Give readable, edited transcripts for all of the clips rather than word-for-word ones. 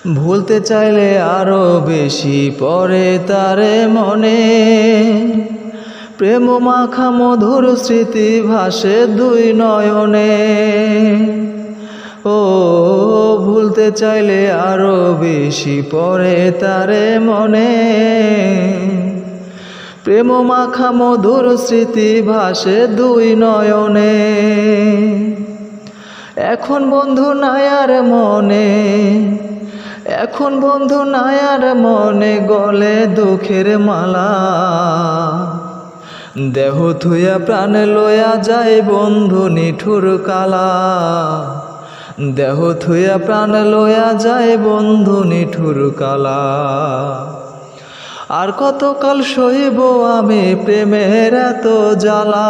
ভুলতে চাইলে আরো বেশি পরে তারে মনে, প্রেম মাখা মধুর স্মৃতি ভাসে দুই নয়নে। ও ভুলতে চাইলে আরো বেশি পরে তারে মনে, প্রেম মাখা মধুর স্মৃতি ভাসে দুই নয়নে। এখন বন্ধু নাই আর মনে, এখন বন্ধু নাই আর মনে, গলে দুঃখের মালা। দেহ থুইয়া প্রাণ লয়া যায় বন্ধু নিঠুর কালা, দেহ থুইয়া প্রাণ লয়া যায় বন্ধু নিঠুর কালা। আর কতকাল সইব আমি প্রেমের এত জ্বালা,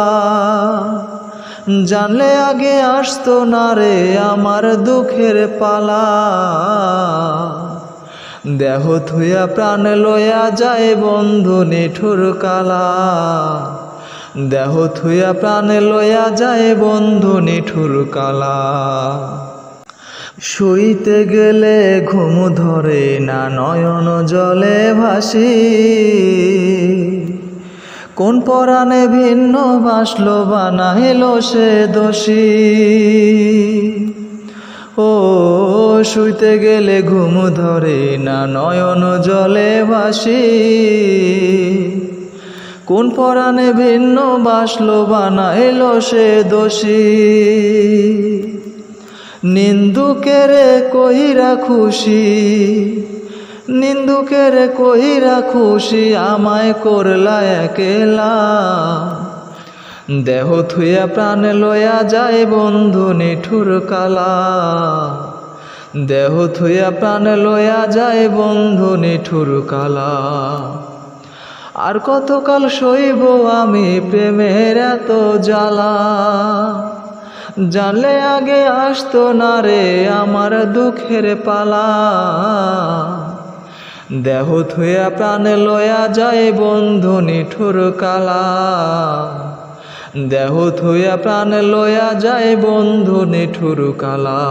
জানলে আগে আসতো না রে আমার দুঃখের পালা। দেহ থুইয়া প্রাণ লয়া যায় বন্ধু নিঠুর কালা, দেহ থুইয়া প্রাণ লয়া যায় বন্ধু নিঠুর কালা। শুইতে গেলে ঘুম ধরে না নয়ন জলে ভাসি, কোন পরাণে ভিন্ন বাসলো বানাইল সে দোষী। ও শুইতে গেলে ঘুম ধরে না নয়ন জলে ভাসি, কোন পরাণে ভিন্ন বাসলো বানাইল সে দোষী। নিন্দুকেরে কইরা খুশি, নিন্দুকেরে কইরা খুশি, আমায় করলা একেলা। দেহ থুইয়া প্রাণ লয়া যায় বন্ধু নিঠুর কালা, দেহ থুইয়া প্রাণ লয়া যায় বন্ধু নিঠুর কালা। আর কতকাল সইব আমি প্রেমের এত জ্বালা, জানলে আগে আসতো না রে আমার দুঃখের পালা। দেহ থুইয়া প্রাণ লয়া যায় বন্ধু নিঠুর কালা, দেহ থুইয়া প্রাণ লয়া যায় বন্ধু নিঠুর কালা।